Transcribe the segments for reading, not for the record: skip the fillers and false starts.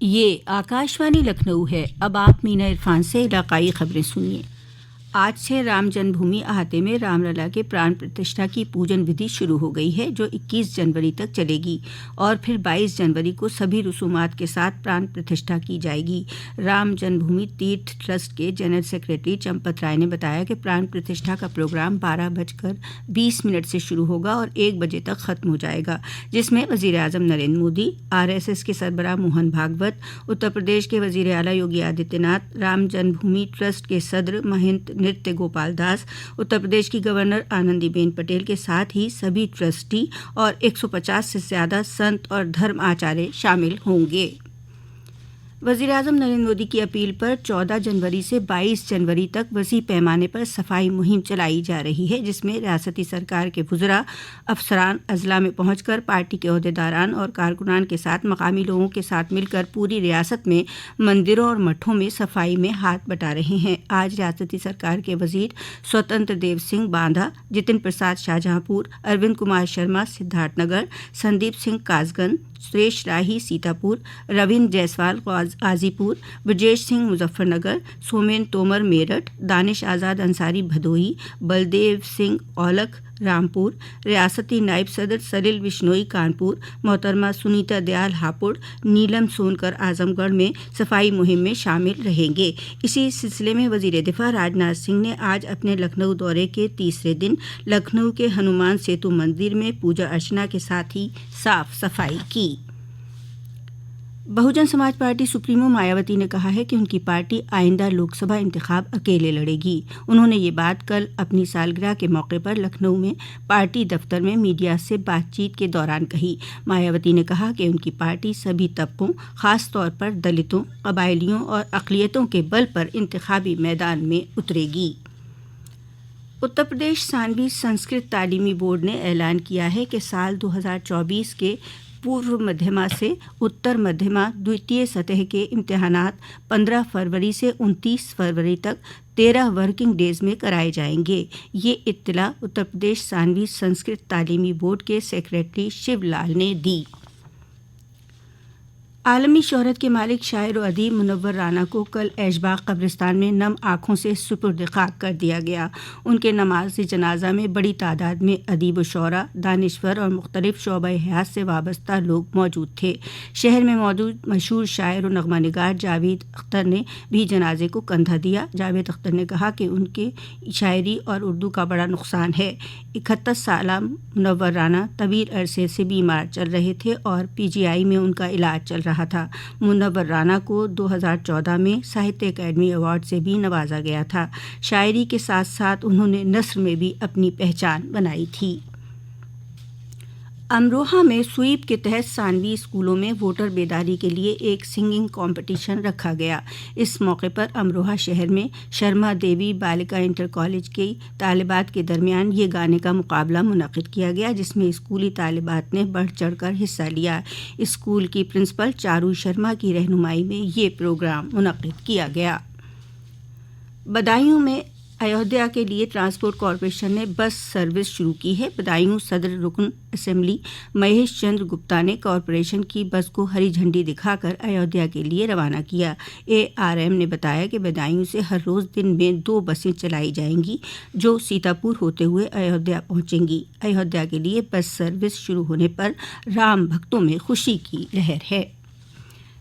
یہ آکاشوانی لکھنؤ ہے۔ اب آپ مینا عرفان سے علاقائی خبریں سنیے۔ آج سے رام جنم بھومی احاطے میں رام للا کے پران پرتشٹھا کی پوجن ودھی شروع ہو گئی ہے، جو 21 جنوری تک چلے گی اور پھر 22 جنوری کو سبھی رسومات کے ساتھ پران پرتشٹھا کی جائے گی۔ رام جنم بھومی تیرتھ ٹرسٹ کے جنرل سیکریٹری چمپت رائے نے بتایا کہ پران پرتشٹھا کا پروگرام 12:20 سے شروع ہوگا اور 1 بجے تک ختم ہو جائے گا، جس میں وزیر اعظم نریندر مودی، RSS کے سربراہ موہن بھاگوت، اتر پردیش کے وزیر اعلیٰ یوگی آدتیہ ناتھ، رام جنم بھومی ٹرسٹ کے صدر مہنت نرتیہ گوپال داس، اتر پردیش کی گورنر آنندی بین پٹیل کے ساتھ ہی سبھی ٹرسٹی اور 150 سے زیادہ سنت اور دھرم آچاریہ شامل ہوں گے۔ وزیر اعظم نریندر مودی کی اپیل پر 14 جنوری سے 22 جنوری تک وسیع پیمانے پر صفائی مہم چلائی جا رہی ہے، جس میں ریاستی سرکار کے وزراء، افسران اضلاع میں پہنچ کر پارٹی کے عہدیداران اور کارکنان کے ساتھ مقامی لوگوں کے ساتھ مل کر پوری ریاست میں مندروں اور مٹھوں میں صفائی میں ہاتھ بٹا رہے ہیں۔ آج ریاستی سرکار کے وزیر سوتنتر دیو سنگھ باندھا، جتن پرساد شاہجہاں پور، اروند کمار شرما سدھارتھ نگر، سندیپ سنگھ کاس گنج، سریش راہی سیتاپور، رویندر جیسوال غازی پور، برجیش سنگھ مظفر نگر، سومین تومر میرٹھ، دانش آزاد انصاری بھدوہی، بلدیو سنگھ اولکھ رامپور، ریاستی نائب صدر سلل بشنوئی کانپور، محترمہ سنیتا دیال ہاپوڑ، نیلم سونکر اعظم گڑھ میں صفائی مہم میں شامل رہیں گے۔ اسی سلسلے میں وزیر دفاع راجناتھ سنگھ نے آج اپنے لکھنؤ دورے کے تیسرے دن لکھنؤ کے ہنومان سیتو مندر میں پوجا ارچنا کے ساتھ ہی صاف صفائی کی۔ بہوجن سماج پارٹی سپریمو مایاوتی نے کہا ہے کہ ان کی پارٹی آئندہ لوک سبھا انتخاب اکیلے لڑے گی۔ انہوں نے یہ بات کل اپنی سالگرہ کے موقع پر لکھنؤ میں پارٹی دفتر میں میڈیا سے بات چیت کے دوران کہی۔ مایاوتی نے کہا کہ ان کی پارٹی سبھی طبقوں، خاص طور پر دلتوں، قبائلیوں اور اقلیتوں کے بل پر انتخابی میدان میں اترے گی۔ اتر پردیش ثانوی سنسکرت تعلیمی بورڈ نے اعلان کیا ہے کہ سال 2024 کے پورو مدھیمہ سے اتر مدھیمہ دویتیہ سطح کے امتحانات 15 فروری سے 29 فروری تک 13 ورکنگ ڈیز میں کرائے جائیں گے۔ یہ اطلاع اتر پردیش ثانوی سنسکرت تعلیمی بورڈ کے سیکریٹری شیو لال نے دی۔ عالمی شہرت کے مالک شاعر و ادیب منور رانا کو کل ایشباغ قبرستان میں نم آنکھوں سے سپرد خاک کر دیا گیا۔ ان کے نماز جنازہ میں بڑی تعداد میں ادیب و شعراء، دانشور اور مختلف شعبہ حیات سے وابستہ لوگ موجود تھے۔ شہر میں موجود مشہور شاعر و نغمہ نگار جاوید اختر نے بھی جنازے کو کندھا دیا۔ جاوید اختر نے کہا کہ ان کے شاعری اور اردو کا بڑا نقصان ہے۔ 71 سالہ منور رانا طویل عرصے سے بیمار چل رہے تھے اور PGI میں ان کا علاج چل رہا تھا۔ منور رانا کو 2014 میں ساہتیہ اکیڈمی ایوارڈ سے بھی نوازا گیا تھا۔ شاعری کے ساتھ ساتھ انہوں نے نثر میں بھی اپنی پہچان بنائی تھی۔ امروہہ میں سویپ کے تحت ثانوی اسکولوں میں ووٹر بیداری کے لیے ایک سنگنگ کمپٹیشن رکھا گیا۔ اس موقع پر امروہہ شہر میں شرما دیوی بالیکا انٹر کالج کی طالبات کے درمیان یہ گانے کا مقابلہ منعقد کیا گیا، جس میں اسکولی طالبات نے بڑھ چڑھ کر حصہ لیا۔ اسکول کی پرنسپل چارو شرما کی رہنمائی میں یہ پروگرام منعقد کیا گیا۔ بدایوں میں ایودھیا کے لیے ٹرانسپورٹ کارپوریشن نے بس سروس شروع کی ہے۔ بدایوں صدر رکن اسمبلی مہیش چندر گپتا نے کارپوریشن کی بس کو ہری جھنڈی دکھا کر ایودھیا کے لیے روانہ کیا۔ ARM نے بتایا کہ بدایوں سے ہر روز دن میں 2 بسیں چلائی جائیں گی، جو سیتاپور ہوتے ہوئے ایودھیا پہنچیں گی۔ ایودھیا کے لیے بس سروس شروع ہونے پر رام بھکتوں میں خوشی کی لہر ہے۔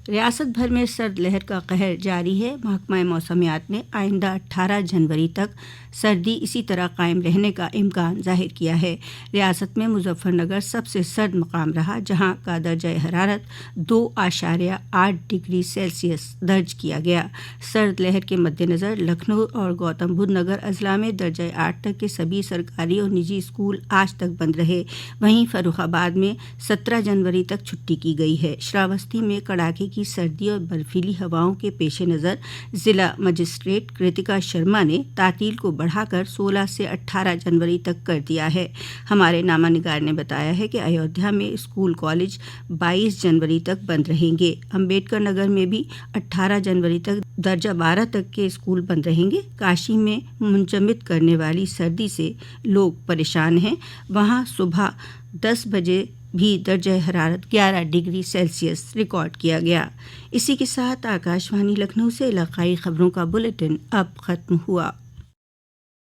ریاست بھر میں سرد لہر کا قہر جاری ہے۔ محکمہ موسمیات نے آئندہ 18 جنوری تک سردی اسی طرح قائم رہنے کا امکان ظاہر کیا ہے۔ ریاست میں مظفر نگر سب سے سرد مقام رہا، جہاں کا درجہ حرارت 2.8 ڈگری سیلسیس درج کیا گیا۔ سرد لہر کے مد نظر لکھنؤ اور گوتم بدھ نگر اضلاع میں درجہ 8 تک کے سبھی سرکاری اور نجی اسکول آج تک بند رہے۔ وہیں فروخ آباد میں 17 جنوری تک چھٹی کی گئی ہے۔ شراوستی میں کڑاکے کی سردی اور برفیلی ہواؤں کے پیش نظر ضلع مجسٹریٹ کرتکا شرما نے تعطیل کو بڑھا کر 16 سے 18 جنوری تک کر دیا ہے۔ ہمارے نامہ نگار نے بتایا ہے کہ ایودھیا میں اسکول کالج 22 جنوری تک بند رہیں گے۔ امبیڈکر نگر میں بھی 18 جنوری تک درجہ 12 تک کے اسکول بند رہیں گے۔ کاشی میں منجمد کرنے والی سردی سے لوگ پریشان ہیں۔ وہاں صبح 10 بجے بھی درجہ حرارت 11 ڈگری سیلسیس ریکارڈ کیا گیا۔ اسی کے ساتھ آکاش وانی لکھنؤ سے علاقائی خبروں کا بلیٹن اب ختم ہوا۔